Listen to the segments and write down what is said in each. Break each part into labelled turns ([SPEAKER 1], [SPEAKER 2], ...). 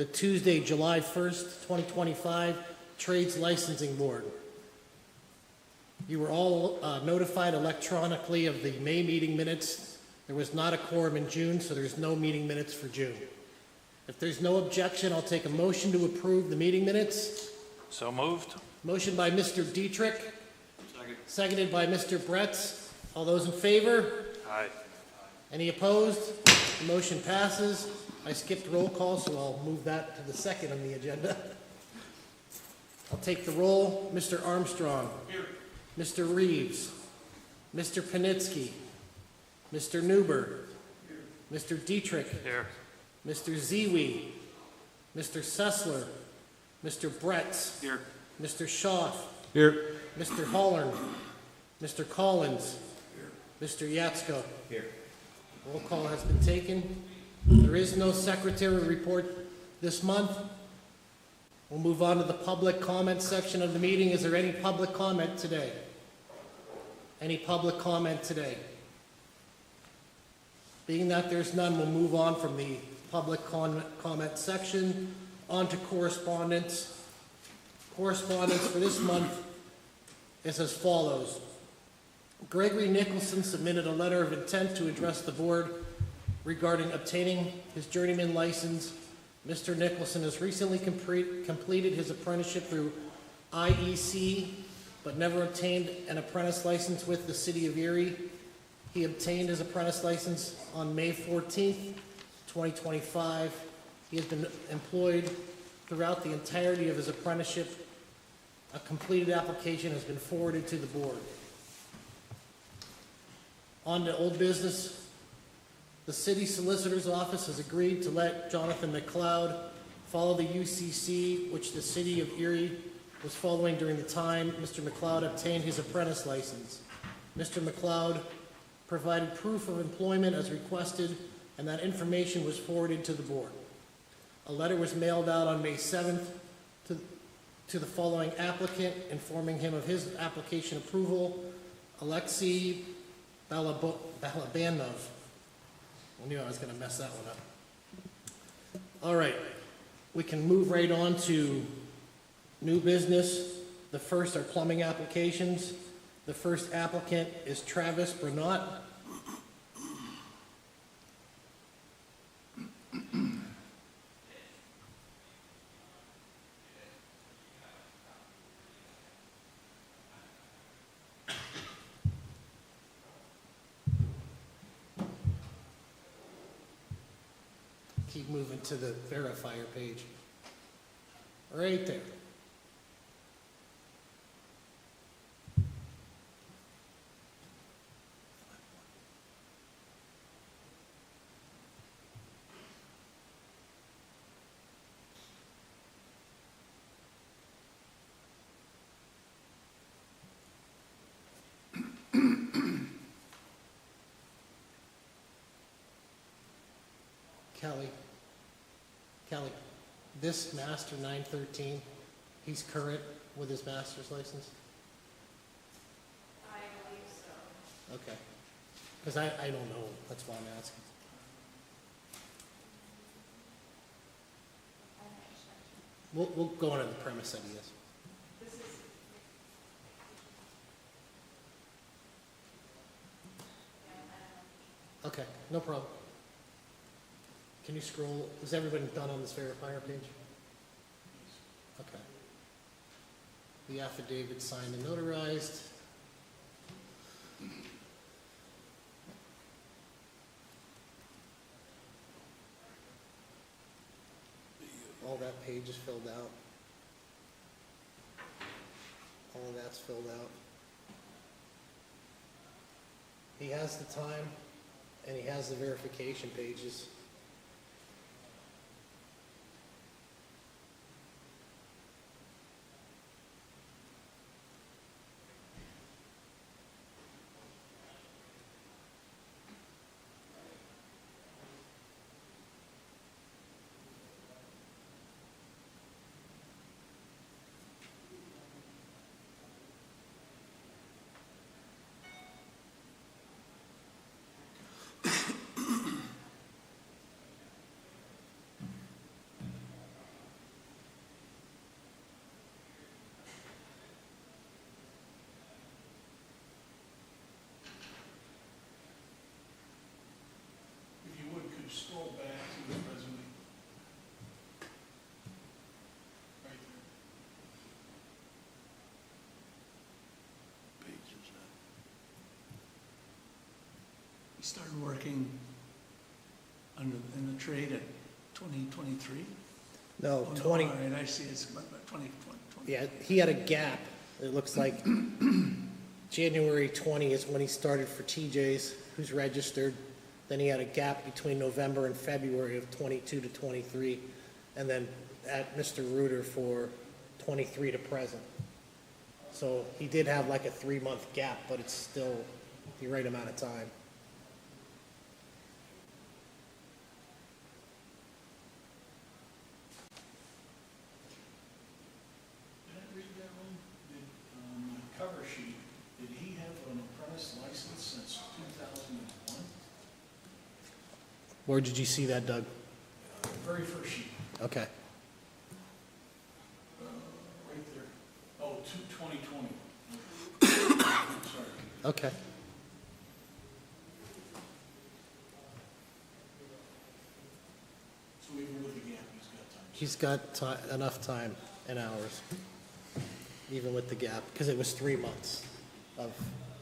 [SPEAKER 1] the Tuesday, July 1st, 2025 Trades Licensing Board. You were all notified electronically of the May meeting minutes. There was not a quorum in June, so there's no meeting minutes for June. If there's no objection, I'll take a motion to approve the meeting minutes.
[SPEAKER 2] So moved.
[SPEAKER 1] Motion by Mr. Dietrich,
[SPEAKER 2] Second.
[SPEAKER 1] seconded by Mr. Bretz. All those in favor?
[SPEAKER 2] Aye.
[SPEAKER 1] Any opposed? The motion passes. I skipped roll call, so I'll move that to the second on the agenda. I'll take the roll. Mr. Armstrong. Here. Mr. Reeves. Mr. Panitsky. Mr. Newberg. Here. Mr. Dietrich.
[SPEAKER 2] Here.
[SPEAKER 1] Mr. Ziwi. Mr. Sessler. Mr. Bretz.
[SPEAKER 2] Here.
[SPEAKER 1] Mr. Schaaf.
[SPEAKER 2] Here.
[SPEAKER 1] Mr. Hollern. Mr. Collins. Here. Mr. Yatsko.
[SPEAKER 2] Here.
[SPEAKER 1] Roll call has been taken. There is no secretary report this month. We'll move on to the public comment section of the meeting. Is there any public comment today? Any public comment today? Being that there's none, we'll move on from the public comment section on to correspondence. Correspondence for this month is as follows. Gregory Nicholson submitted a letter of intent to address the board regarding obtaining his journeyman license. Mr. Nicholson has recently completed his apprenticeship through IEC, but never obtained an apprentice license with the City of Erie. He obtained his apprentice license on May 14th, 2025. He has been employed throughout the entirety of his apprenticeship. A completed application has been forwarded to the board. On to old business. The city solicitor's office has agreed to let Jonathan McLeod follow the UCC, which the City of Erie was following during the time Mr. McLeod obtained his apprentice license. Mr. McLeod provided proof of employment as requested, and that information was forwarded to the board. A letter was mailed out on May 7th to the following applicant, informing him of his application approval, Alexei Balabanov. I knew I was going to mess that one up. All right, we can move right on to new business. The first are plumbing applications. The first applicant is Travis Bernat. Keep moving to the verifier page. Right there. Kelly, this Master 913, he's current with his master's license?
[SPEAKER 3] I believe so.
[SPEAKER 1] Okay. Because I don't know, that's why I'm asking. We'll go on to the premise that he is.
[SPEAKER 3] This is,
[SPEAKER 1] Okay, no problem. Can you scroll, is everybody done on this verifier page? Okay. The affidavit signed and notarized. All that page is filled out. All of that's filled out. He has the time, and he has the verification pages.
[SPEAKER 4] started working in the trade at 2023?
[SPEAKER 1] No,
[SPEAKER 4] Oh, no,
[SPEAKER 1] 20,
[SPEAKER 4] all right, I see, it's 2020.
[SPEAKER 1] yeah, he had a gap. It looks like January 20 is when he started for TJ's, who's registered. Then he had a gap between November and February of 22 to 23, and then at Mr. Reuter for 23 to present. So he did have like a 3-month gap, but it's still the right amount of time.
[SPEAKER 5] Did I read that wrong? The cover sheet, did he have an apprentice license since 2001?
[SPEAKER 1] Where did you see that, Doug?
[SPEAKER 5] Very first sheet,
[SPEAKER 1] Okay.
[SPEAKER 5] right there. Oh, 2020. Sorry.
[SPEAKER 1] Okay.
[SPEAKER 5] So even with the gap, he's got time.
[SPEAKER 1] He's got enough time and hours, even with the gap, because it was 3 months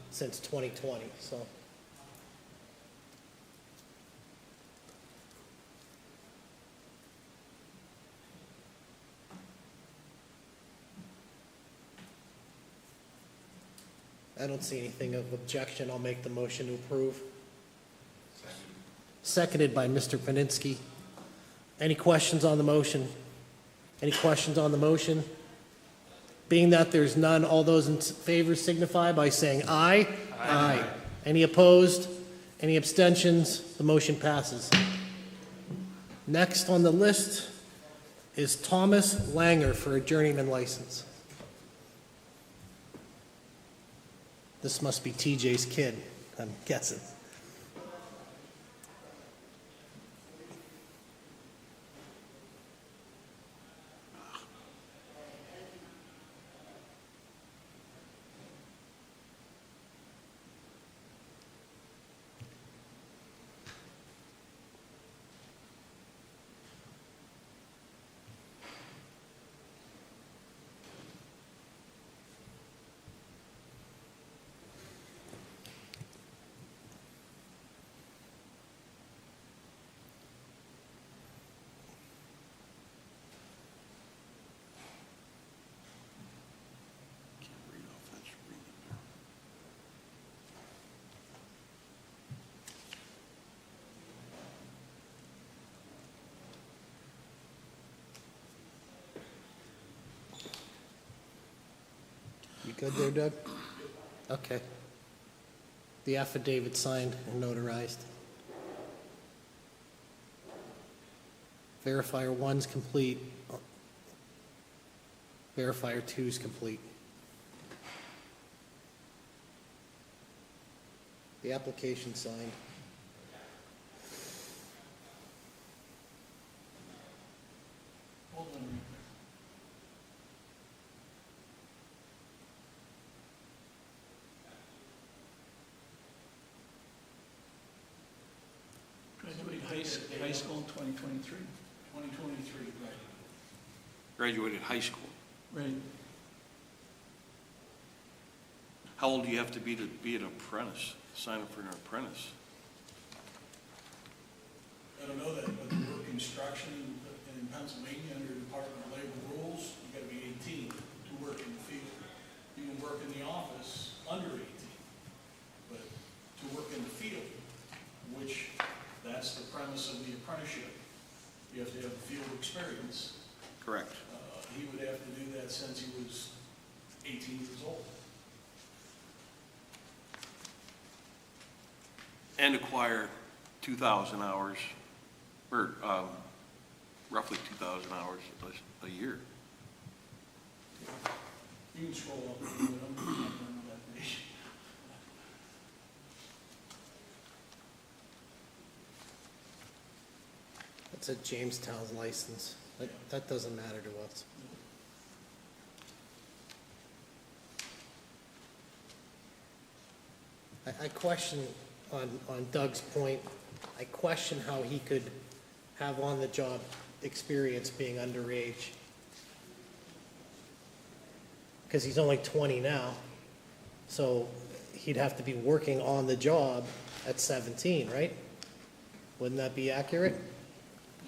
[SPEAKER 1] since 2020, so. I don't see anything of objection. I'll make the motion to approve. Seconded by Mr. Paninsky. Any questions on the motion? Any questions on the motion? Being that there's none, all those in favor signify by saying aye. Aye. Any opposed? Any abstentions? The motion passes. Next on the list is Thomas Langer for a journeyman license. This must be TJ's kid, I'm guessing. You good there, Doug? Okay. The affidavit signed and notarized. Verifier 1's complete. Verifier 2's complete. The application signed.
[SPEAKER 5] Hold on.
[SPEAKER 4] Graduated high school in 2023.
[SPEAKER 5] 2023, right.
[SPEAKER 2] Graduated high school.
[SPEAKER 4] Right.
[SPEAKER 2] How old do you have to be an apprentice, sign up for an apprentice?
[SPEAKER 5] I don't know that, but to work construction in Pennsylvania under Department of Labor rules, you gotta be 18 to work in the field. You can work in the office under 18, but to work in the field, which that's the premise of the apprenticeship, you have to have field experience.
[SPEAKER 2] Correct.
[SPEAKER 5] He would have to do that since he was 18 years old.
[SPEAKER 2] And acquire 2,000 hours, or roughly 2,000 hours a year.
[SPEAKER 5] You can scroll up and do it, I'm not remember that page.
[SPEAKER 1] That's a Jamestown license. That doesn't matter to us. I question, on Doug's point, I question how he could have on-the-job experience being underage. Because he's only 20 now, so he'd have to be working on the job at 17, right? Wouldn't that be accurate?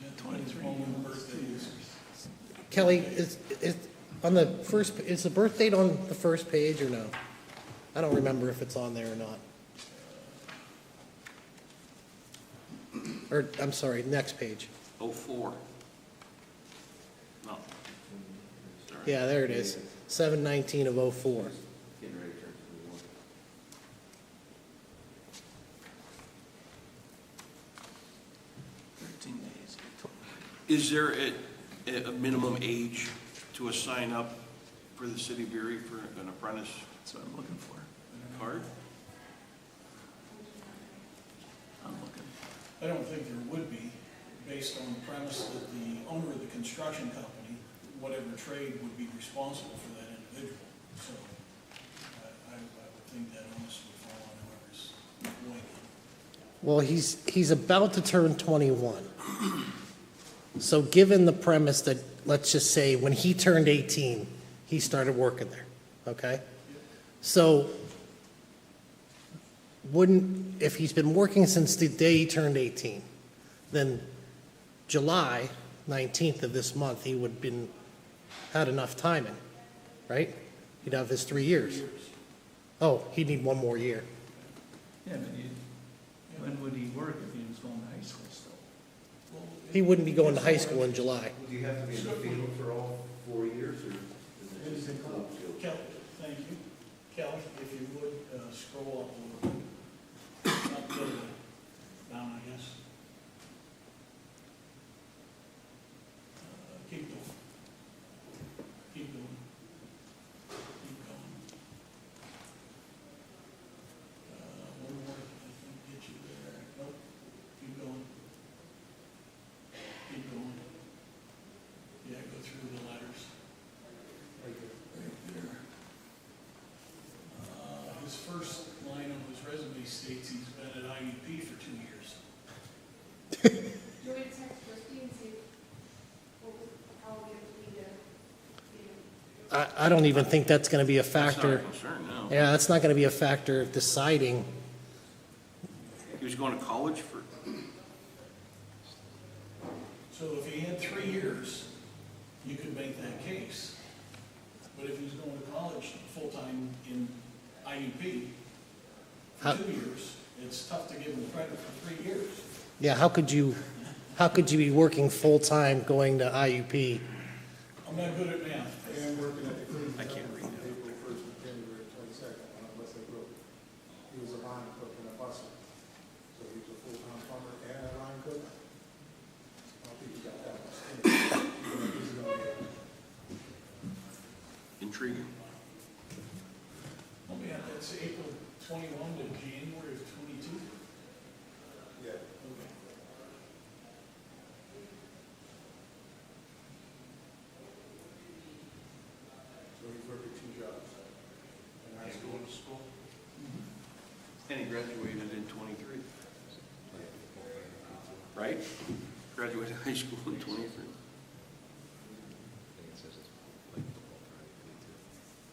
[SPEAKER 5] Yeah,
[SPEAKER 4] 23.
[SPEAKER 5] When the birthday is.
[SPEAKER 1] Kelly, is, on the first, is the birth date on the first page or no? I don't remember if it's on there or not. Or, I'm sorry, next page.
[SPEAKER 2] 04. No. Sorry.
[SPEAKER 1] Yeah, there it is, 7/19 of '04.
[SPEAKER 6] Getting ready to turn
[SPEAKER 4] 13 days.
[SPEAKER 2] Is there a minimum age to a sign up for the city of Erie for an apprentice
[SPEAKER 4] That's what I'm looking for.
[SPEAKER 2] card?
[SPEAKER 4] I'm looking.
[SPEAKER 5] I don't think there would be, based on the premise that the owner of the construction company, whatever trade, would be responsible for that individual. So I would think that onus would fall on whoever's employing him.
[SPEAKER 1] Well, he's about to turn 21. So given the premise that, let's just say, when he turned 18, he started working there, okay? So wouldn't, if he's been working since the day he turned 18, then July 19th of this month, he would have been, had enough time in, right? He'd have his 3 years. Oh, he'd need one more year.
[SPEAKER 4] Yeah, but when would he work if he was going to high school still?
[SPEAKER 5] Well,
[SPEAKER 1] He wouldn't be going to high school in July.
[SPEAKER 6] Well, do you have to be in the field for all 4 years, or is it just club field?
[SPEAKER 5] Kelly, thank you. Kelly, if you would, scroll up a little bit. Up a little bit. Down, I guess. Keep going. Keep going. Keep going. One more, I think, get you there. Nope, keep going. Keep going. Yeah, go through the letters. Right there. His first line on his resume states he's been at IUP for 2 years.
[SPEAKER 3] Do you want me to text Christie and see how we need to,
[SPEAKER 1] I don't even think that's going to be a
[SPEAKER 2] That's not a
[SPEAKER 1] factor.
[SPEAKER 2] concern, no.
[SPEAKER 1] Yeah, that's not going to be a factor of deciding.
[SPEAKER 2] He was going to college for,
[SPEAKER 5] So if he had 3 years, you could make that case. But if he's going to college full-time in IUP
[SPEAKER 1] How-
[SPEAKER 5] for 2 years, it's tough to give him credit for 3 years.
[SPEAKER 1] Yeah, how could you be working full-time going to IUP?
[SPEAKER 5] I'm not good at math.
[SPEAKER 7] And working at the cruise.
[SPEAKER 2] I can't read that.
[SPEAKER 7] April 1st to January 22nd on a Westlake Road. He was a line cook and a busser. So he was a full-time plumber and a line cook. I don't think he got that much.
[SPEAKER 2] intriguing.
[SPEAKER 5] Let me add, that's April 21 to January of 22?
[SPEAKER 7] Yeah.
[SPEAKER 5] Okay.
[SPEAKER 7] So he's working 2 jobs. In high school.
[SPEAKER 2] And he graduated in 23. Right? Graduated high school in 23.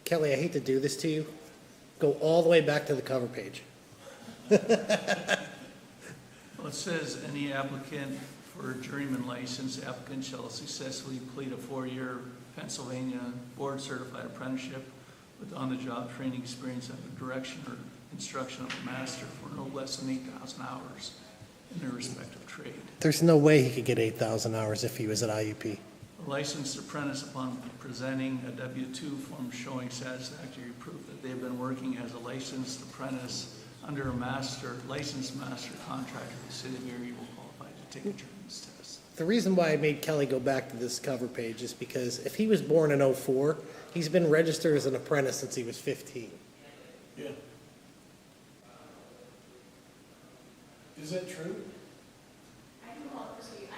[SPEAKER 1] Kelly, I hate to do this to you. Go all the way back to the cover page.
[SPEAKER 4] Well, it says, any applicant for a journeyman license, the applicant shall successfully complete a 4-year Pennsylvania board-certified apprenticeship with on-the-job training experience under direction or instruction of a master for no less than 8,000 hours in their respective trade.
[SPEAKER 1] There's no way he could get 8,000 hours if he was at IUP.
[SPEAKER 4] A licensed apprentice, upon presenting a W-2 form showing satisfactory proof that they've been working as a licensed apprentice under a licensed master contract with the city of Erie, will qualify to take a journeyman's test.
[SPEAKER 1] The reason why I made Kelly go back to this cover page is because if he was born in '04, he's been registered as an apprentice since he was 15.
[SPEAKER 5] Yeah. Is that true?
[SPEAKER 3] I can call Christie, I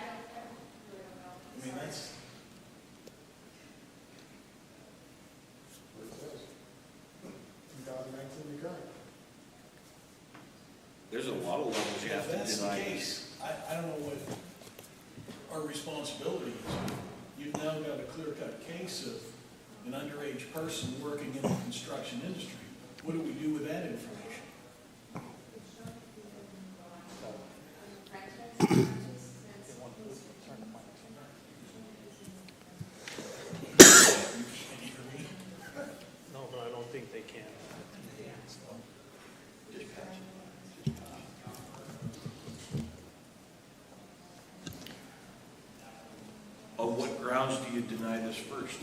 [SPEAKER 3] really don't know.
[SPEAKER 5] I mean, that's,
[SPEAKER 7] What it says. 2019 recurring.
[SPEAKER 2] There's a lot of levels you
[SPEAKER 5] yeah,
[SPEAKER 2] have
[SPEAKER 5] if
[SPEAKER 2] to
[SPEAKER 5] that's the
[SPEAKER 2] deny.
[SPEAKER 5] case, I don't know what our responsibility is. You've now got a clear-cut case of an underage person working in the construction industry. What do we do with that information?
[SPEAKER 7] No, but I don't think they can.
[SPEAKER 2] On what grounds do you deny this first?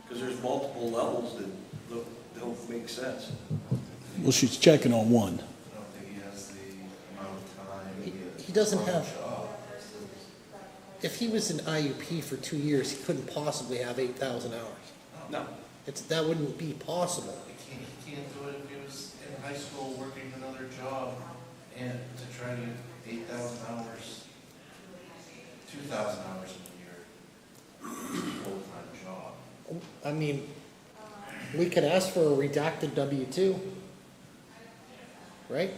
[SPEAKER 2] Because there's multiple levels that don't make sense.
[SPEAKER 8] Well, she's checking on one.
[SPEAKER 6] I don't think he has the amount of time.
[SPEAKER 1] He doesn't have, if he was in IUP for 2 years, he couldn't possibly have 8,000 hours.
[SPEAKER 2] No.
[SPEAKER 1] That wouldn't be possible.
[SPEAKER 6] He can't do it if he was in high school working another job and to try to get 8,000 hours, 2,000 hours in a year, full-time job.
[SPEAKER 1] I mean, we could ask for a redacted W-2, right?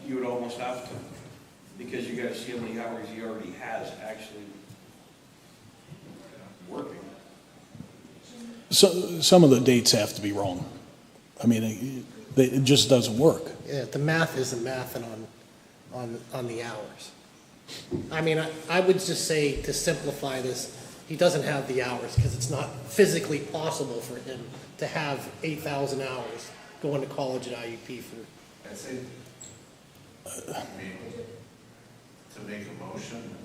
[SPEAKER 2] You would almost have to, because you gotta see how many hours he already has actually working.
[SPEAKER 8] So, some of the dates have to be wrong. I mean, it just doesn't work.
[SPEAKER 1] Yeah, the math isn't mathing on the hours. I mean, I would just say, to simplify this, he doesn't have the hours, because it's not physically possible for him to have 8,000 hours going to college at IUP for.
[SPEAKER 6] I'd say, I mean, to make a motion,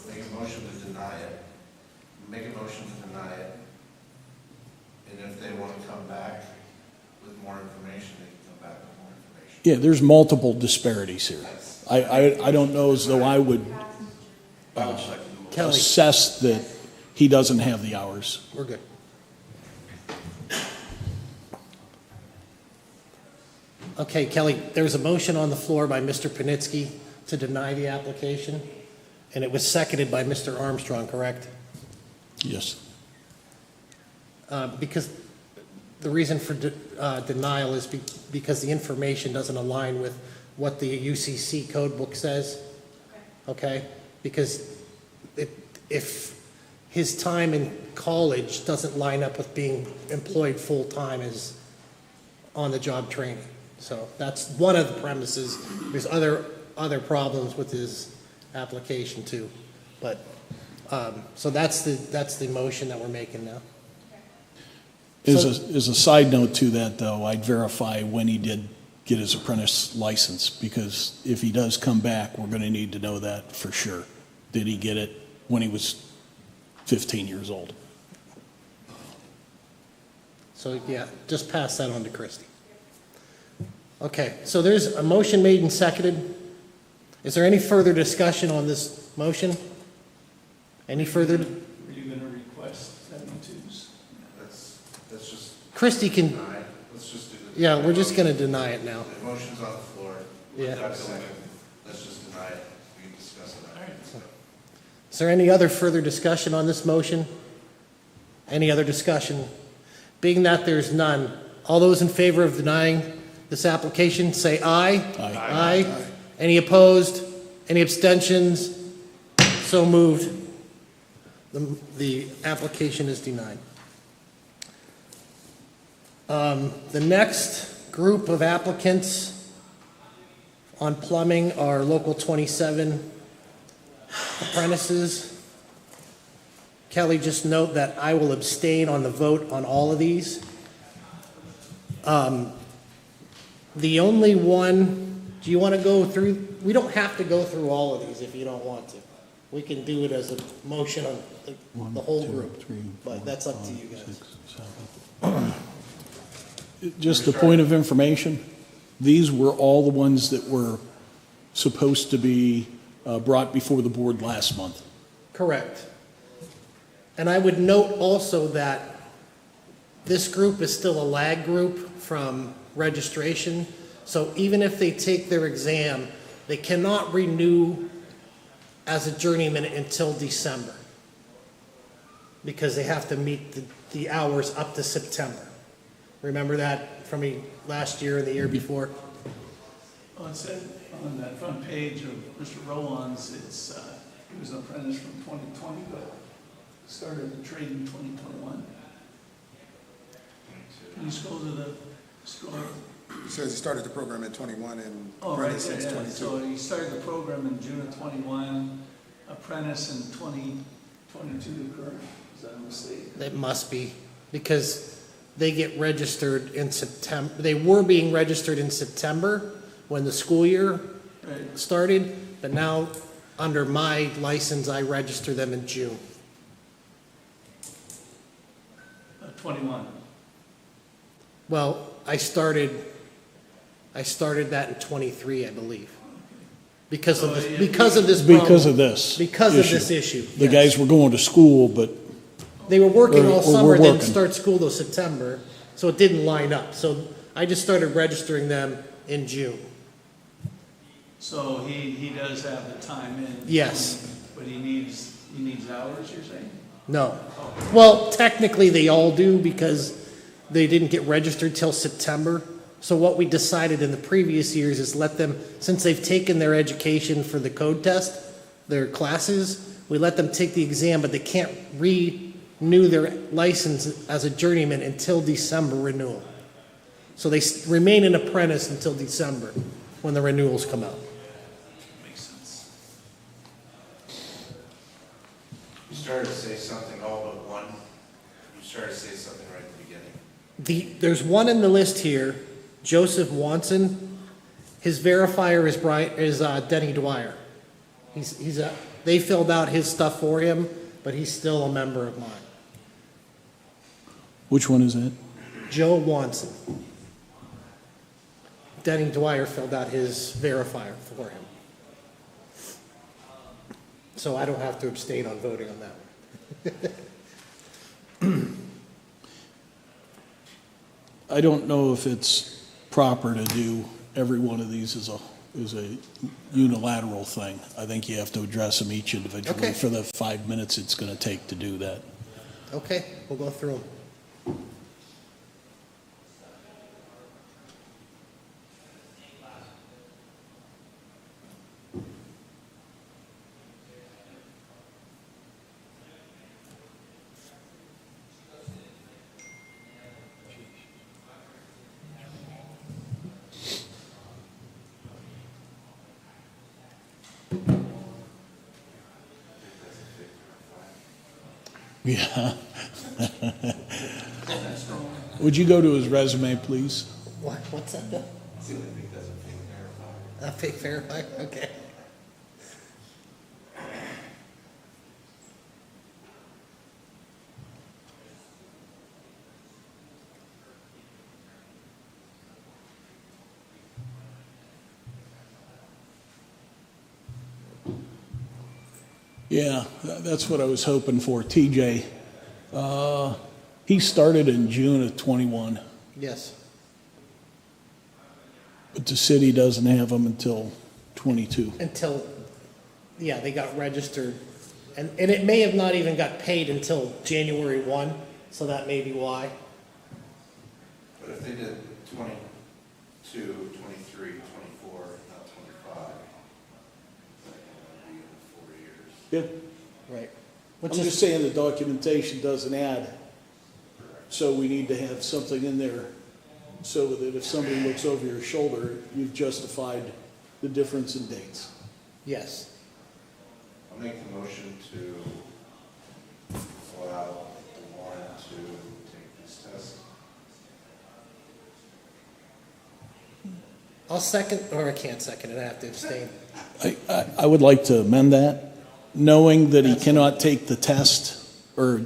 [SPEAKER 6] make a motion to deny it, make a motion to deny it, and if they want to come back with more information, they can come back with more information.
[SPEAKER 8] Yeah, there's multiple disparities here. I don't know as though I would
[SPEAKER 2] I would second the
[SPEAKER 1] Kelly,
[SPEAKER 8] assess that he doesn't have the hours.
[SPEAKER 1] we're good. Okay, Kelly, there's a motion on the floor by Mr. Panitsky to deny the application, and it was seconded by Mr. Armstrong, correct?
[SPEAKER 8] Yes.
[SPEAKER 1] Because the reason for denial is because the information doesn't align with what the UCC code book says, okay? Because if his time in college doesn't line up with being employed full-time as on-the-job training. So that's one of the premises. There's other problems with his application too. But, so that's the motion that we're making now.
[SPEAKER 8] As a side note to that, though, I'd verify when he did get his apprentice license, because if he does come back, we're going to need to know that for sure. Did he get it when he was 15 years old?
[SPEAKER 1] So, yeah, just pass that on to Christie. Okay, so there's a motion made and seconded. Is there any further discussion on this motion? Any further?
[SPEAKER 4] Are you going to request W-2s?
[SPEAKER 6] Let's just
[SPEAKER 1] Christie can,
[SPEAKER 6] deny it. Let's just do the.
[SPEAKER 1] yeah, we're just going to deny it now.
[SPEAKER 6] The motion's on the floor.
[SPEAKER 1] Yeah.
[SPEAKER 6] Let's just deny it. We can discuss it.
[SPEAKER 4] All right.
[SPEAKER 1] Is there any other further discussion on this motion? Any other discussion? Being that there's none, all those in favor of denying this application, say aye.
[SPEAKER 8] Aye.
[SPEAKER 1] Aye. Any opposed? Any abstentions? So moved. The application is denied. The next group of applicants on plumbing are Local 27 apprentices. Kelly, just note that I will abstain on the vote on all of these. The only one, do you want to go through? We don't have to go through all of these if you don't want to. We can do it as a motion on the whole group, but that's up to you guys.
[SPEAKER 8] Just a point of information, these were all the ones that were supposed to be brought before the board last month.
[SPEAKER 1] Correct. And I would note also that this group is still a lag group from registration. So even if they take their exam, they cannot renew as a journeyman until December, because they have to meet the hours up to September. Remember that from last year and the year before?
[SPEAKER 4] On On that front page of Mr. Rowan's, it's, he was an apprentice from 2020, but started the trade in 2021. Can you scroll to the, scroll?
[SPEAKER 7] It says he started the program in 21 and
[SPEAKER 4] Oh, right
[SPEAKER 7] apprentice
[SPEAKER 4] there,
[SPEAKER 7] since
[SPEAKER 4] yeah.
[SPEAKER 7] 22.
[SPEAKER 4] So he started the program in June of 21, apprentice in 2022, correct? Is that a mistake?
[SPEAKER 1] It must be, because they get registered in September, they were being registered in September when the school year
[SPEAKER 4] Right,
[SPEAKER 1] started, but now, under my license, I register them in June.
[SPEAKER 4] 21.
[SPEAKER 1] Well, I started that in 23, I believe. Because of this, because of this problem.
[SPEAKER 8] Because of this.
[SPEAKER 1] Because of
[SPEAKER 8] issue.
[SPEAKER 1] this issue.
[SPEAKER 8] The
[SPEAKER 1] yes.
[SPEAKER 8] guys were going to school, but
[SPEAKER 1] They were working
[SPEAKER 8] Or-
[SPEAKER 1] all
[SPEAKER 8] or
[SPEAKER 1] summer,
[SPEAKER 8] we're
[SPEAKER 1] didn't
[SPEAKER 8] working.
[SPEAKER 1] start school till September, so it didn't line up. So I just started registering them in June.
[SPEAKER 4] So he does have the time in.
[SPEAKER 1] Yes.
[SPEAKER 4] But he needs hours, you're saying?
[SPEAKER 1] No. Well, technically, they all do because they didn't get registered till September. So what we decided in the previous years is let them, since they've taken their education for the code test, their classes, we let them take the exam, but they can't renew their license as a journeyman until December renewal. So they remain an apprentice until December, when the renewals come out.
[SPEAKER 4] Makes sense.
[SPEAKER 6] You started to say something all but one. You started to say something right at the beginning.
[SPEAKER 1] There's one in the list here, Joseph Watson. His verifier is Denny Dwyer. They filled out his stuff for him, but he's still a member of mine.
[SPEAKER 8] which one is that?
[SPEAKER 1] Joe Watson. Denny Dwyer filled out his verifier for him. So I don't have to abstain on voting on that one.
[SPEAKER 8] I don't know if it's proper to do every one of these as a unilateral thing. I think you have to address them each individually
[SPEAKER 1] Okay.
[SPEAKER 8] for the 5 minutes it's going to take to do that.
[SPEAKER 1] Okay, we'll go through them.
[SPEAKER 8] Yeah. Would you go to his resume, please?
[SPEAKER 1] What's that? A fake verifier? Okay.
[SPEAKER 8] Yeah, that's what I was hoping for. TJ, he started in June of 21,
[SPEAKER 1] Yes.
[SPEAKER 8] but the city doesn't have him until 22.
[SPEAKER 1] Until, yeah, they got registered. And it may have not even got paid until January 1, so that may be why.
[SPEAKER 6] But if they did 22, 23, 24, not 25, that would be in 4 years.
[SPEAKER 8] Yeah.
[SPEAKER 1] Right.
[SPEAKER 8] I'm
[SPEAKER 1] Which is,
[SPEAKER 8] just saying the documentation doesn't add, so we need to have something in there so that if somebody looks over your shoulder, you've justified the difference in dates.
[SPEAKER 1] yes.
[SPEAKER 6] I'll make the motion to allow the warrant to take this test.
[SPEAKER 1] I'll second, or I can't second it, I have to abstain.
[SPEAKER 8] I would like to amend that, knowing that he cannot take the test or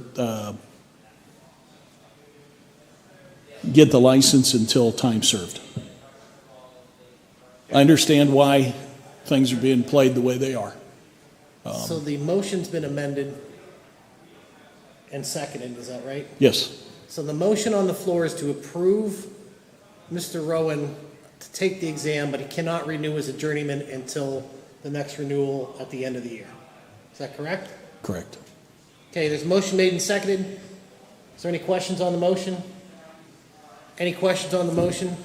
[SPEAKER 8] get the license until time served. I understand why things are being played the way they are.
[SPEAKER 1] So the motion's been amended and seconded, is that right?
[SPEAKER 8] Yes,
[SPEAKER 1] So the motion on the floor is to approve Mr. Rowan to take the exam, but he cannot renew as a journeyman until the next renewal at the end of the year. Is that correct?
[SPEAKER 8] correct.
[SPEAKER 1] Okay, there's a motion made and seconded. Is there any questions on the motion? Any questions on the motion?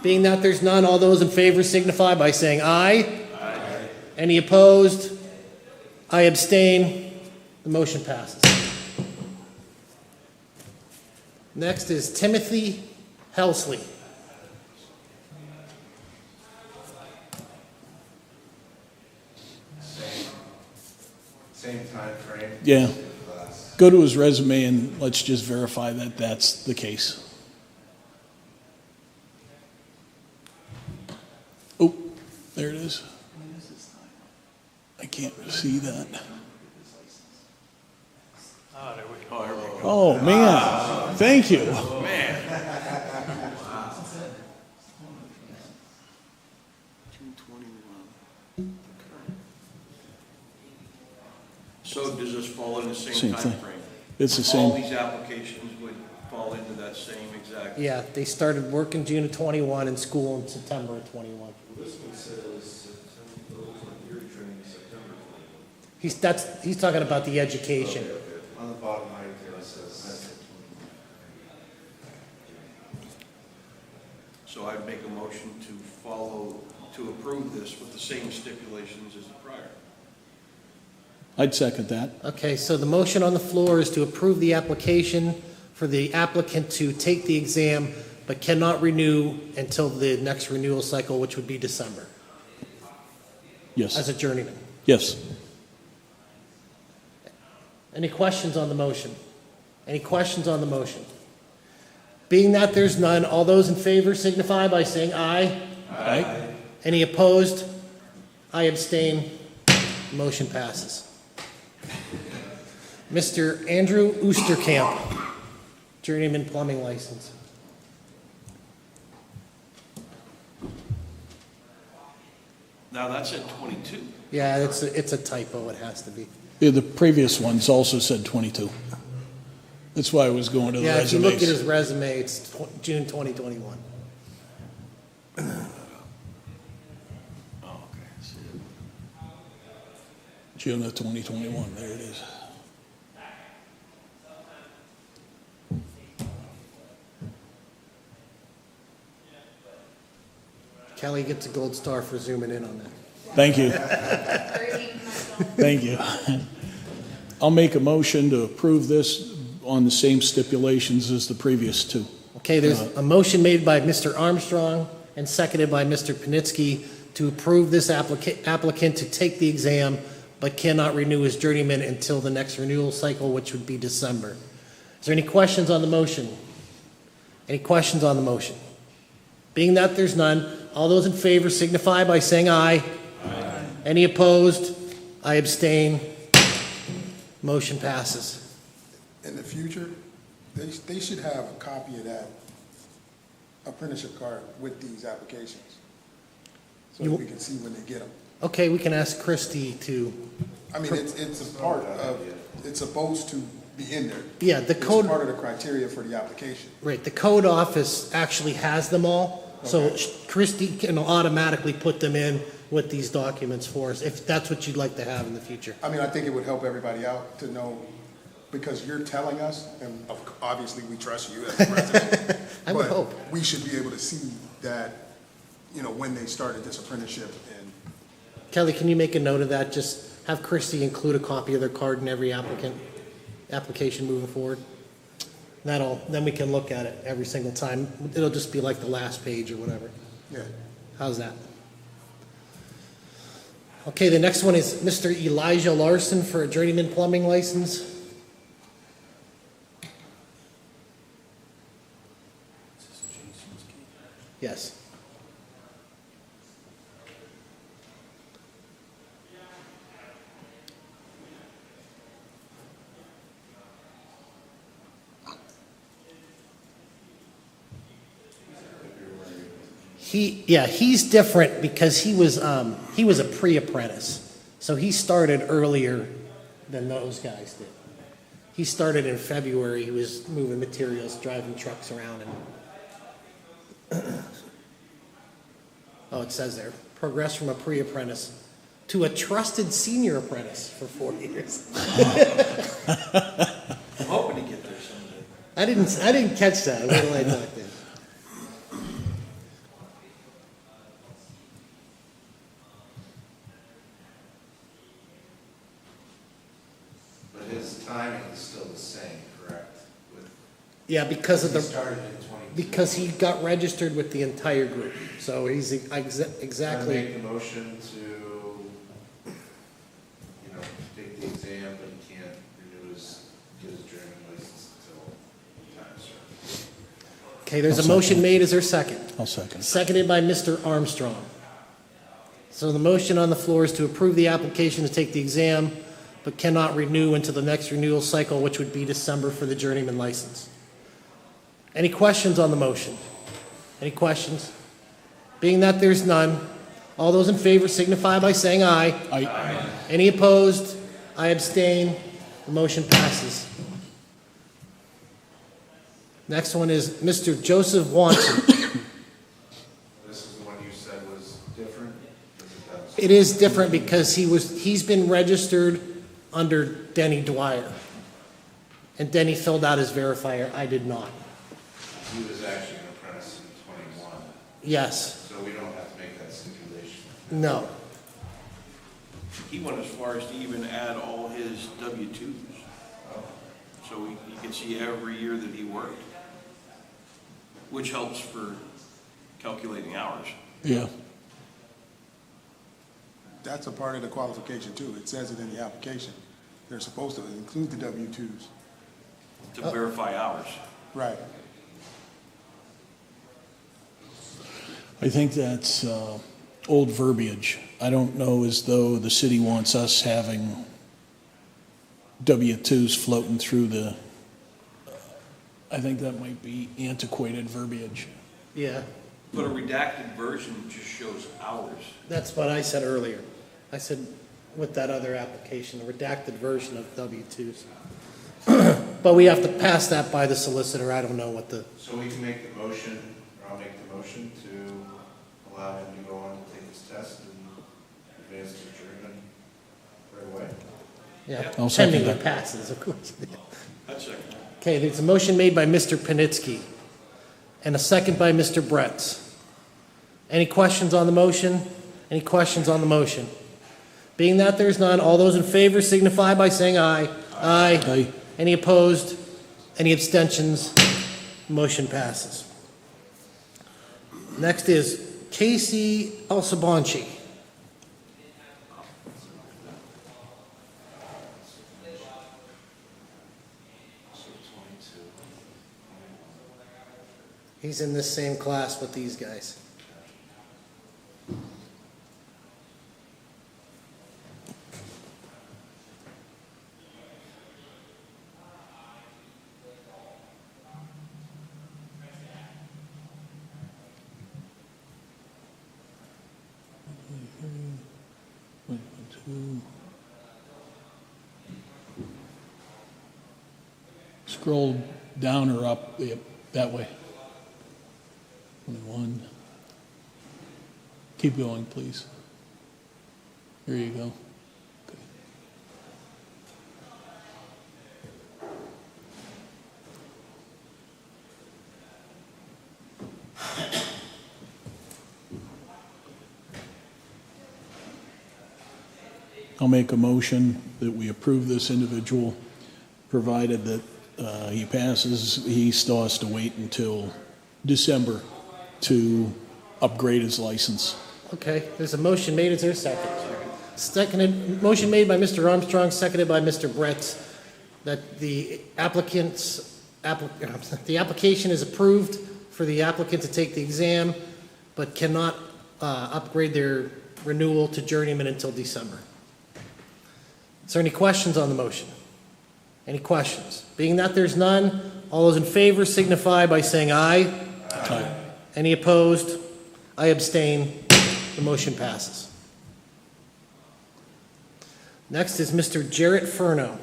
[SPEAKER 1] Being that there's none, all those in favor signify by saying aye. Aye. Any opposed? I abstain. The motion passes. Next is Timothy Helsley.
[SPEAKER 6] Same time frame.
[SPEAKER 8] Yeah. Go to his resume and let's just verify that that's the case. Oh, there it is. I can't see that. Oh, man. Thank you.
[SPEAKER 2] So does this fall in the
[SPEAKER 8] Same
[SPEAKER 2] same
[SPEAKER 8] thing.
[SPEAKER 2] timeframe?
[SPEAKER 8] It's the
[SPEAKER 2] All
[SPEAKER 8] same.
[SPEAKER 2] these applications would fall into that same exact?
[SPEAKER 1] Yeah, they started work in June of 21 and school in September of 21.
[SPEAKER 6] This one says September, year training September.
[SPEAKER 1] He's talking about the education.
[SPEAKER 6] On the bottom right there, it says.
[SPEAKER 2] So I'd make a motion to approve this with the same stipulations as the prior.
[SPEAKER 8] I'd second that.
[SPEAKER 1] Okay, so the motion on the floor is to approve the application for the applicant to take the exam, but cannot renew until the next renewal cycle, which would be December, as
[SPEAKER 8] Yes.
[SPEAKER 1] a journeyman.
[SPEAKER 8] Yes.
[SPEAKER 1] Any questions on the motion? Any questions on the motion? Being that there's none, all those in favor signify by saying aye.
[SPEAKER 8] Aye.
[SPEAKER 1] Any opposed? I abstain. Motion passes. Mr. Andrew Oosterkamp, journeyman plumbing license.
[SPEAKER 2] Now, that's at 22.
[SPEAKER 1] Yeah, it's a typo, it has to be.
[SPEAKER 8] Yeah, the previous ones also said 22. That's why I was going to the
[SPEAKER 1] Yeah, if you look at his
[SPEAKER 8] resumes.
[SPEAKER 1] resume, it's June 2021.
[SPEAKER 8] June of 2021, there it is.
[SPEAKER 1] Kelly gets a gold star for zooming in on that.
[SPEAKER 8] Thank you.
[SPEAKER 3] Thirteen myself.
[SPEAKER 8] Thank you. I'll make a motion to approve this on the same stipulations as the previous two.
[SPEAKER 1] Okay, there's a motion made by Mr. Armstrong and seconded by Mr. Panitsky to approve this applicant to take the exam, but cannot renew his journeyman until the next renewal cycle, which would be December. Is there any questions on the motion? Any questions on the motion? Being that there's none, all those in favor signify by saying aye. Aye. Any opposed? I abstain. Motion passes.
[SPEAKER 7] In the future, they should have a copy of that apprenticeship card with these applications, so that we can see when they get them.
[SPEAKER 1] Okay, we can ask Christie to,
[SPEAKER 7] I mean, it's a part of, it's supposed to be in there.
[SPEAKER 1] yeah, the code.
[SPEAKER 7] It's part of the criteria for the application.
[SPEAKER 1] Right, the code office actually has them all, so
[SPEAKER 7] Okay.
[SPEAKER 1] Christie can automatically put them in with these documents for us, if that's what you'd like to have in the future.
[SPEAKER 7] I mean, I think it would help everybody out to know, because you're telling us, and obviously we trust you as the president.
[SPEAKER 1] I would
[SPEAKER 7] but
[SPEAKER 1] hope.
[SPEAKER 7] we should be able to see that, when they started this apprenticeship, and
[SPEAKER 1] Kelly, can you make a note of that? Just have Christie include a copy of their card in every application moving forward. Then we can look at it every single time. It'll just be like the last page or whatever.
[SPEAKER 7] yeah.
[SPEAKER 1] How's that? Okay, the next one is Mr. Elijah Larson for a journeyman plumbing license. Yes. He's different because he was a pre-apprentice. So he started earlier than those guys did. He started in February. He was moving materials, driving trucks around, and oh, it says there, progressed from a pre-apprentice to a trusted senior apprentice for 4 years.
[SPEAKER 2] I'm hoping to get there someday.
[SPEAKER 1] I didn't catch that. Wait till I talk to him.
[SPEAKER 6] timing is still the same, correct? With-
[SPEAKER 1] Yeah, because of
[SPEAKER 6] He
[SPEAKER 1] the,
[SPEAKER 6] started in 22.
[SPEAKER 1] because he got registered with the entire group, so he's exactly.
[SPEAKER 6] I make the motion to, take the exam, but he can't get his German license until time served.
[SPEAKER 1] Okay, there's a
[SPEAKER 8] I'll
[SPEAKER 1] motion
[SPEAKER 8] second.
[SPEAKER 1] made, is there a second?
[SPEAKER 8] I'll second.
[SPEAKER 1] Seconded by Mr. Armstrong. So the motion on the floor is to approve the application to take the exam, but cannot renew until the next renewal cycle, which would be December for the journeyman license. Any questions on the motion? Any questions? Being that there's none, all those in favor signify by saying aye.
[SPEAKER 8] Aye.
[SPEAKER 1] Any opposed? I abstain. The motion passes. Next one is Mr. Joseph Watson.
[SPEAKER 6] This is the one you said was different?
[SPEAKER 1] It is different because he's been registered under Denny Dwyer. And Denny filled out his verifier, I did not.
[SPEAKER 6] He was actually an apprentice in 21,
[SPEAKER 1] Yes,
[SPEAKER 6] so we don't have to make that stipulation.
[SPEAKER 1] no.
[SPEAKER 2] He went as far as to even add all his W-2s. So you can see every year that he worked, which helps for calculating hours.
[SPEAKER 8] Yeah.
[SPEAKER 7] That's a part of the qualification too. It says it in the application. They're supposed to include the W-2s.
[SPEAKER 2] To verify hours.
[SPEAKER 7] Right.
[SPEAKER 8] I think that's old verbiage. I don't know as though the city wants us having W-2s floating through the, I think that might be antiquated verbiage.
[SPEAKER 1] Yeah,
[SPEAKER 2] But a redacted version just shows hours.
[SPEAKER 1] that's what I said earlier. I said with that other application, a redacted version of W-2s. But we have to pass that by the solicitor. I don't know what the,
[SPEAKER 6] So we can make the motion, or I'll make the motion to allow him to go on to take his test and advance to German right away.
[SPEAKER 1] yeah,
[SPEAKER 8] I'll second
[SPEAKER 1] pending it
[SPEAKER 8] that.
[SPEAKER 1] passes, of course.
[SPEAKER 2] That's second.
[SPEAKER 1] Okay, there's a motion made by Mr. Panitsky and a second by Mr. Bretz. Any questions on the motion? Any questions on the motion? Being that there's none, all those in favor signify by saying aye. Aye.
[SPEAKER 8] Aye.
[SPEAKER 1] Any opposed? Any abstentions? Motion passes. Next is Casey Alsabanchi.
[SPEAKER 6] So 22.
[SPEAKER 1] He's in this same class with these guys.
[SPEAKER 8] Scroll down or up, yep, that way. 21. Keep going, please. There you go. Okay. I'll make a motion that we approve this individual, provided that he passes. He still has to wait until December to upgrade his license.
[SPEAKER 1] Okay, there's a motion made. Is there a second? Seconded, motion made by Mr. Armstrong, seconded by Mr. Bretz, that the the application is approved for the applicant to take the exam, but cannot upgrade their renewal to journeyman until December. Is there any questions on the motion? Any questions? Being that there's none, all those in favor signify by saying aye.
[SPEAKER 8] Aye.
[SPEAKER 1] Any opposed? I abstain. The motion passes. Next is Mr. Jarrett Furno,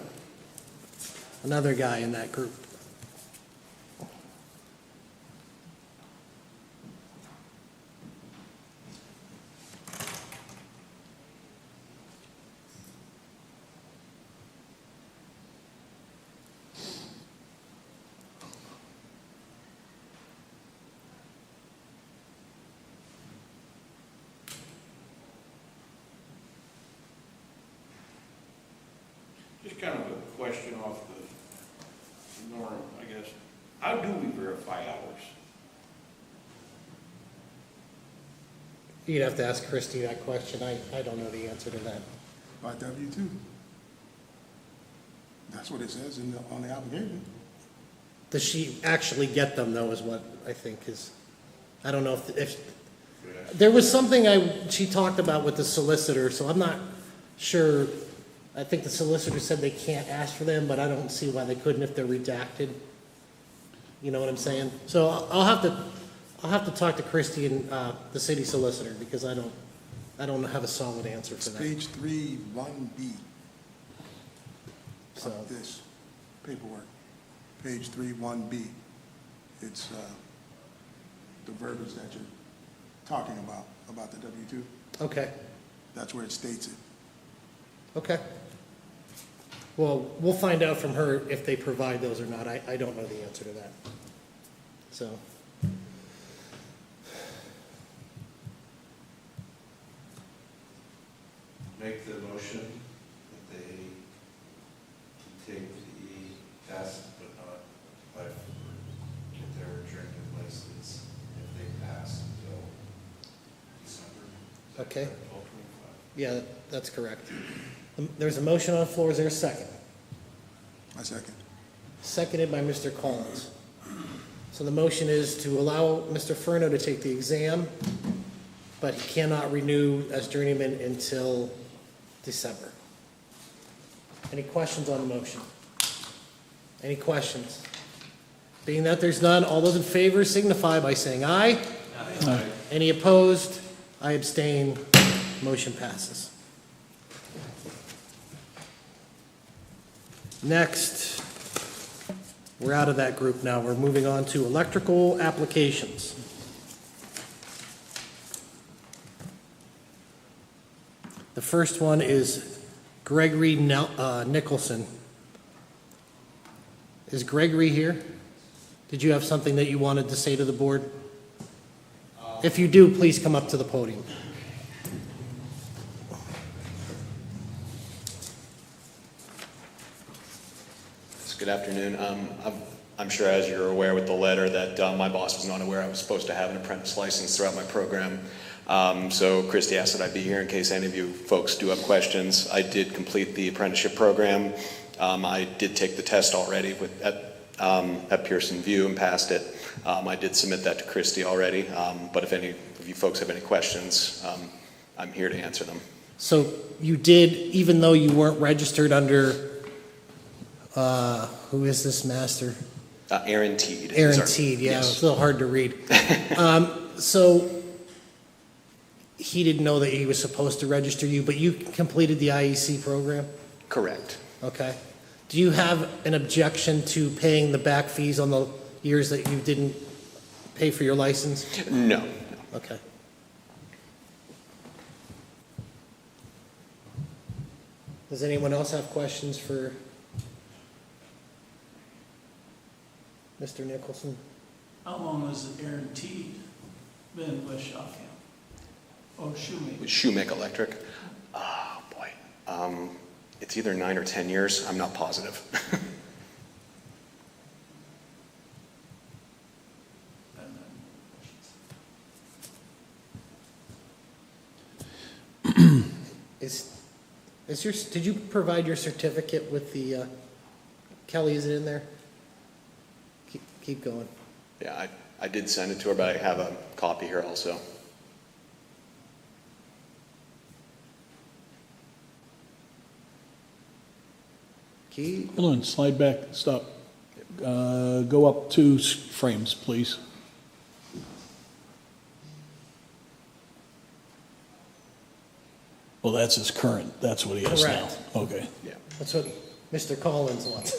[SPEAKER 1] another guy in that group.
[SPEAKER 2] Just kind of a question off the norm, I guess. How do we verify hours?
[SPEAKER 1] You'd have to ask Christie that question. I don't know the answer to that.
[SPEAKER 7] By W-2. That's what it says on the application.
[SPEAKER 1] Does she actually get them though is what I think is, I don't know if there was something she talked about with the solicitor, so I'm not sure. I think the solicitor said they can't ask for them, but I don't see why they couldn't if they're redacted. You know what I'm saying? So I'll have to talk to Christie and the city solicitor because I don't have a solid answer
[SPEAKER 7] It's
[SPEAKER 1] for that.
[SPEAKER 7] page 3, 1B
[SPEAKER 1] So
[SPEAKER 7] of this paperwork. Page 3, 1B. It's the verbiage that you're talking about the W-2.
[SPEAKER 1] okay,
[SPEAKER 7] That's where it states it.
[SPEAKER 1] okay. Well, we'll find out from her if they provide those or not. I don't know the answer to that. So.
[SPEAKER 6] Make the motion that they take the test but not apply for, get their drinking license if they pass until December.
[SPEAKER 1] Okay.
[SPEAKER 6] 12/25.
[SPEAKER 1] Yeah, that's correct. There's a motion on the floor. Is there a second?
[SPEAKER 7] I second.
[SPEAKER 1] Seconded by Mr. Collins. So the motion is to allow Mr. Furno to take the exam, but he cannot renew as journeyman until December. Any questions on the motion? Any questions? Being that there's none, all those in favor signify by saying aye.
[SPEAKER 8] Aye.
[SPEAKER 1] Any opposed? I abstain. Motion passes. Next, we're out of that group now. We're moving on to electrical applications. The first one is Gregory Nicholson. Is Gregory here? Did you have something that you wanted to say to the board? If you do, please come up to the podium.
[SPEAKER 9] Good afternoon. I'm sure, as you're aware with the letter, that my boss was not aware I was supposed to have an apprentice license throughout my program. So Christy asked that I be here in case any of you folks do have questions. I did complete the apprenticeship program. I did take the test already at Pearson View and passed it. I did submit that to Christy already, but if any of you folks have any questions, I'm here to answer them.
[SPEAKER 1] So you did, even though you weren't registered under, who is this master?
[SPEAKER 9] Aaron Teed.
[SPEAKER 1] Aaron Teed, yeah,
[SPEAKER 9] Yes.
[SPEAKER 1] it's a little hard to read. So he didn't know that he was supposed to register you, but you completed the IEC program?
[SPEAKER 9] Correct.
[SPEAKER 1] Okay. Do you have an objection to paying the back fees on the years that you didn't pay for your license?
[SPEAKER 9] No.
[SPEAKER 1] Okay. Does anyone else have questions for Mr. Nicholson?
[SPEAKER 4] How long has Aaron Teed been with Shawcam? Oh, Shoemaker.
[SPEAKER 9] With Shoemaker Electric? Oh, boy. It's either 9 or 10 years. I'm not positive.
[SPEAKER 4] I don't have any questions.
[SPEAKER 1] Did you provide your certificate with the, Kelly, is it in there? Keep going.
[SPEAKER 9] Yeah, I did send it to her, but I have a copy here also.
[SPEAKER 1] Keep,
[SPEAKER 8] Hold on, slide back, stop. Go up 2 frames, please. Well, that's his current, that's what he has now.
[SPEAKER 1] Correct.
[SPEAKER 8] Okay.
[SPEAKER 9] Yeah.
[SPEAKER 1] that's what Mr. Collins wants.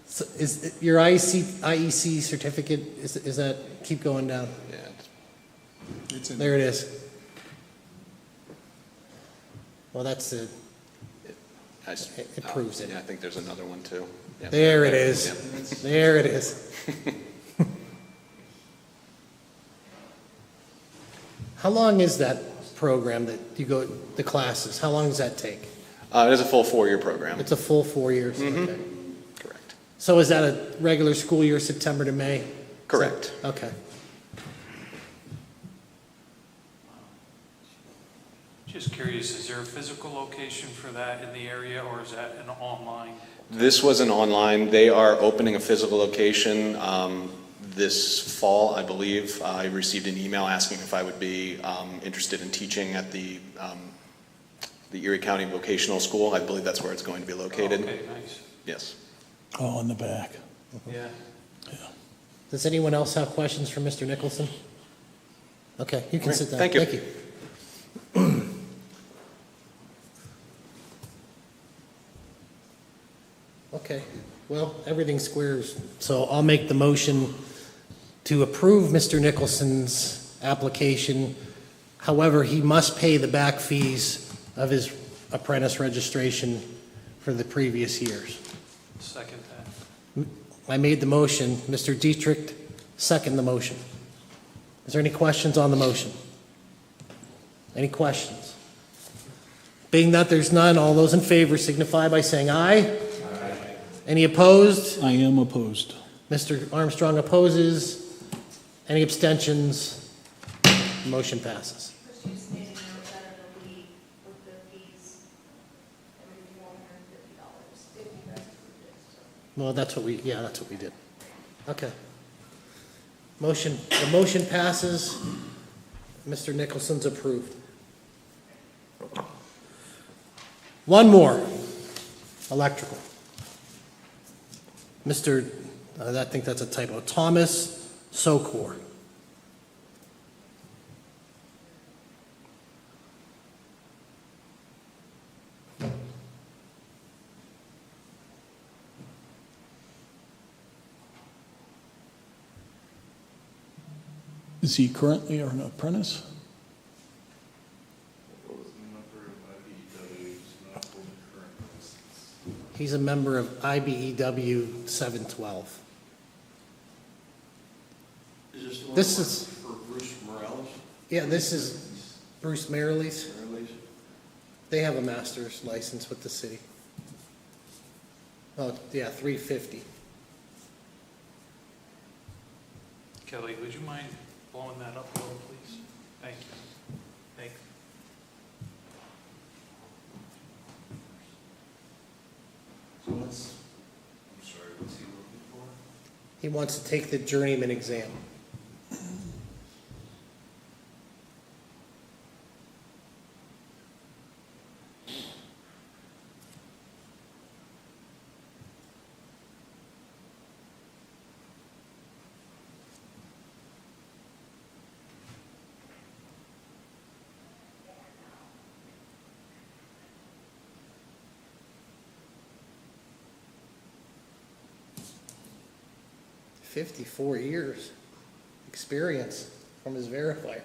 [SPEAKER 1] So is your IEC certificate, is that, keep going down?
[SPEAKER 9] Yeah.
[SPEAKER 7] It's in
[SPEAKER 1] There it is. Well, that's it. It proves it.
[SPEAKER 9] Yeah, I think there's another one too. Yeah.
[SPEAKER 1] There it is.
[SPEAKER 9] Yeah.
[SPEAKER 1] There it is. How long is that program that you go, the classes? How long does that take?
[SPEAKER 9] It is a full 4-year program.
[SPEAKER 1] It's a full 4 years? Okay.
[SPEAKER 9] Correct.
[SPEAKER 1] So is that a regular school year, September to May?
[SPEAKER 9] Correct.
[SPEAKER 1] Okay.
[SPEAKER 10] Just curious, is there a physical location for that in the area, or is that an online?
[SPEAKER 9] This was an online. They are opening a physical location this fall, I believe. I received an email asking if I would be interested in teaching at the Erie County Vocational School. I believe that's where it's going to be located.
[SPEAKER 10] Okay, nice.
[SPEAKER 9] Yes.
[SPEAKER 8] Oh, in the back.
[SPEAKER 10] Yeah.
[SPEAKER 1] Does anyone else have questions for Mr. Nicholson? Okay, you can
[SPEAKER 9] Great.
[SPEAKER 1] sit down.
[SPEAKER 9] Thank you.
[SPEAKER 1] Thank you. Okay, well, everything squares, so I'll make the motion to approve Mr. Nicholson's application. However, he must pay the back fees of his apprentice registration for the previous years.
[SPEAKER 10] Second that.
[SPEAKER 1] I made the motion. Mr. Dietrich, second the motion. Is there any questions on the motion? Any questions? Being that there's none, all those in favor signify by saying aye. Aye. Any opposed?
[SPEAKER 8] I am opposed.
[SPEAKER 1] Mr. Armstrong opposes. Any abstentions? Motion passes.
[SPEAKER 3] Christie just made a note that it'll be with the fees, every $450, if you guys approved it, so.
[SPEAKER 1] Well, that's what we did. Okay. The motion passes. Mr. Nicholson's approved. One more. Electrical. I think that's a typo, Thomas Sokor.
[SPEAKER 8] Is he currently an apprentice?
[SPEAKER 1] He's a member of IBEW 712.
[SPEAKER 2] Is this the one
[SPEAKER 1] This is-
[SPEAKER 2] for Bruce Morales?
[SPEAKER 1] Yeah, this is Bruce Merrilees.
[SPEAKER 2] Morales?
[SPEAKER 1] They have a master's license with the city. Oh, yeah, 350.
[SPEAKER 10] Kelly, would you mind blowing that up a little, please? Thank you. Thank you.
[SPEAKER 6] So I'm sorry, what's he looking for?
[SPEAKER 1] He wants to take the journeyman exam. "54 years experience from his verifier."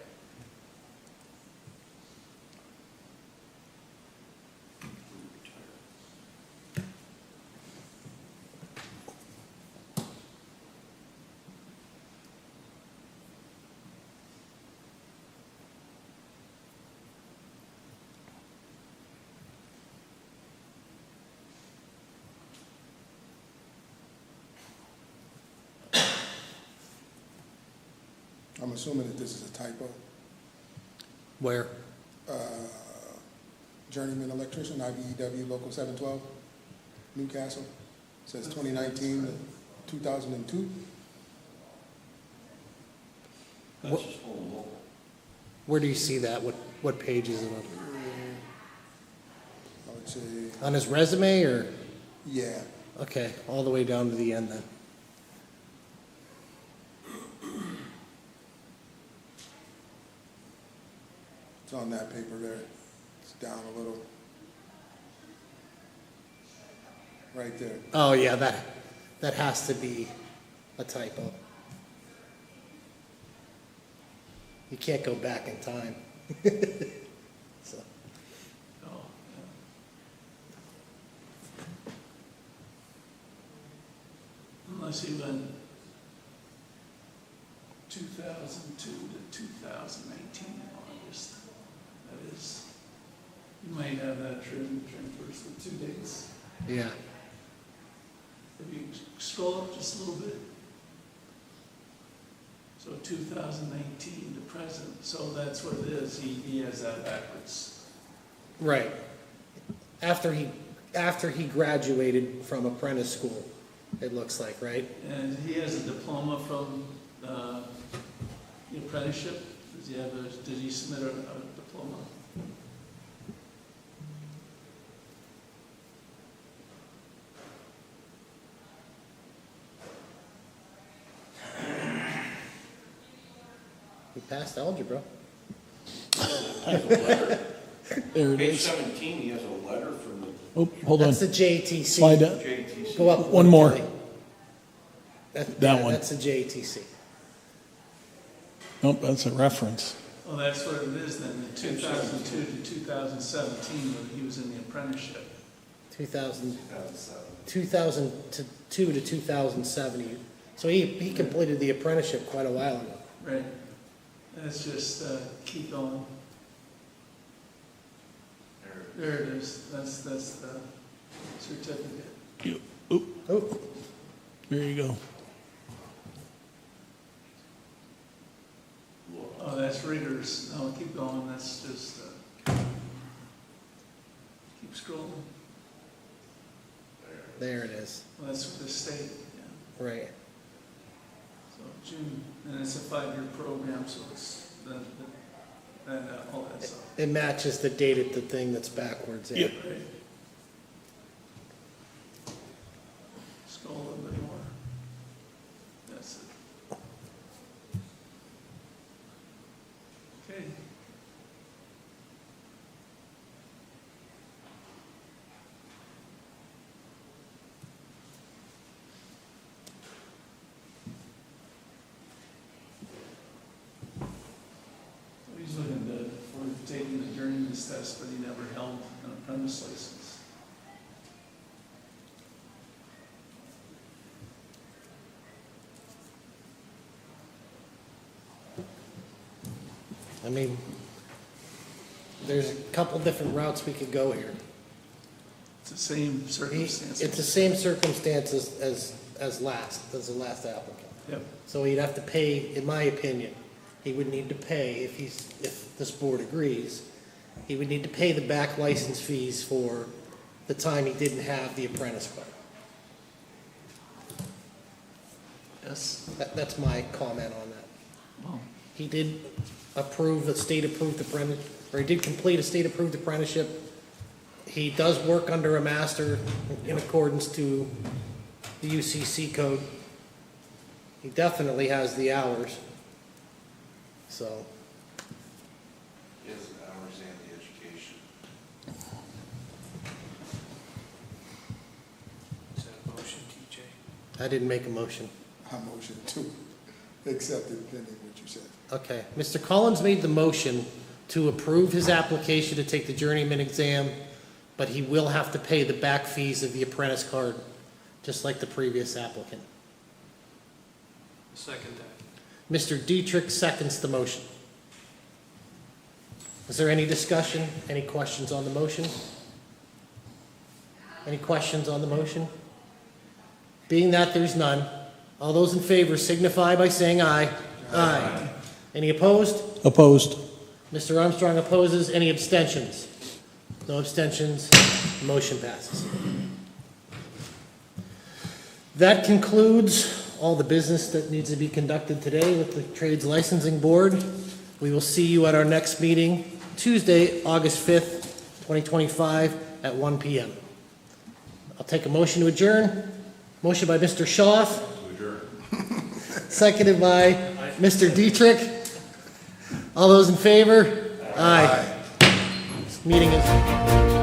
[SPEAKER 7] I'm assuming that this is a typo.
[SPEAKER 1] Where?
[SPEAKER 7] Journeyman electrician, IBEW Local 712, Newcastle. Says 2019 to 2002.
[SPEAKER 2] That's his whole local.
[SPEAKER 1] Where do you see that? What page is it
[SPEAKER 7] I would say,
[SPEAKER 1] on? On his resume or?
[SPEAKER 7] yeah.
[SPEAKER 1] Okay, all the way down to the end then.
[SPEAKER 7] It's on that paper there. It's down a little. Right there.
[SPEAKER 1] Oh, yeah, that has to be a typo. You can't go back in time. So,
[SPEAKER 4] Oh, yeah. Unless he went 2002 to 2019 in August. That is, you might have that transfers for 2 days.
[SPEAKER 1] Yeah.
[SPEAKER 4] If you scroll up just a little bit. So 2019 to present, so that's what it is, he has that backwards.
[SPEAKER 1] Right. After he graduated from apprentice school, it looks like, right?
[SPEAKER 4] And he has a diploma from the apprenticeship, did he submit a diploma?
[SPEAKER 1] He passed algebra.
[SPEAKER 8] There it
[SPEAKER 2] Page
[SPEAKER 8] is.
[SPEAKER 2] 17, he has a letter from the
[SPEAKER 8] Oh, hold on.
[SPEAKER 1] That's the JTC.
[SPEAKER 8] Slide down.
[SPEAKER 2] JTC.
[SPEAKER 1] Go up
[SPEAKER 8] One more.
[SPEAKER 1] Kelly.
[SPEAKER 8] That
[SPEAKER 1] yeah,
[SPEAKER 8] one.
[SPEAKER 1] That's the JTC.
[SPEAKER 8] Nope, that's a reference.
[SPEAKER 4] Well, that's what it is then, the 2002 to 2017, when he was in the apprenticeship.
[SPEAKER 1] 2000,
[SPEAKER 6] 2007.
[SPEAKER 1] 2002 to 2007. So he completed the apprenticeship quite a while ago.
[SPEAKER 4] Right. That's just, keep going. There it is, that's the certificate.
[SPEAKER 1] Oh,
[SPEAKER 8] There you go.
[SPEAKER 4] Oh, that's Riggers, no, keep going, that's just, keep scrolling.
[SPEAKER 1] there it is.
[SPEAKER 4] Well, that's for the state, yeah.
[SPEAKER 1] Right.
[SPEAKER 4] So June, and it's a 5-year program, so it's, all that stuff.
[SPEAKER 1] It matches the date at the thing that's backwards. Yeah.
[SPEAKER 8] Yep.
[SPEAKER 4] Right. Scroll a little bit more. That's it. Okay. He's looking good for taking the journeyman's test, but he never held an apprentice license.
[SPEAKER 1] I mean, there's a couple different routes we could go here.
[SPEAKER 4] It's the same circumstance.
[SPEAKER 1] It's the same circumstances as the last applicant.
[SPEAKER 4] Yep,
[SPEAKER 1] So he'd have to pay, in my opinion, he would need to pay, if this board agrees, he would need to pay the back license fees for the time he didn't have the apprentice card.
[SPEAKER 4] yes,
[SPEAKER 1] That's my comment on that.
[SPEAKER 4] well,
[SPEAKER 1] He did approve a state-approved apprentice, or he did complete a state-approved apprenticeship. He does work under a master in accordance to the UCC code. He definitely has the hours. So,
[SPEAKER 6] He has the hours and the education.
[SPEAKER 10] Is that a motion, TJ?
[SPEAKER 1] I didn't make a motion.
[SPEAKER 7] I motion to accept it pending what you said.
[SPEAKER 1] Okay, Mr. Collins made the motion to approve his application to take the journeyman exam, but he will have to pay the back fees of the apprentice card, just like the previous applicant.
[SPEAKER 10] Second that.
[SPEAKER 1] Mr. Dietrich seconds the motion. Is there any discussion? Any questions on the motion? Any questions on the motion? Being that there's none, all those in favor signify by saying aye. Aye. Any opposed?
[SPEAKER 8] Opposed.
[SPEAKER 1] Mr. Armstrong opposes. Any abstentions? No abstentions. Motion passes. That concludes all the business that needs to be conducted today with the Trades Licensing Board. We will see you at our next meeting, Tuesday, August 5th, 2025, at 1 p.m. I'll take a motion to adjourn. Motion by Mr. Schaaf. Seconded by Mr. Dietrich. All those in favor? Aye. Meeting is.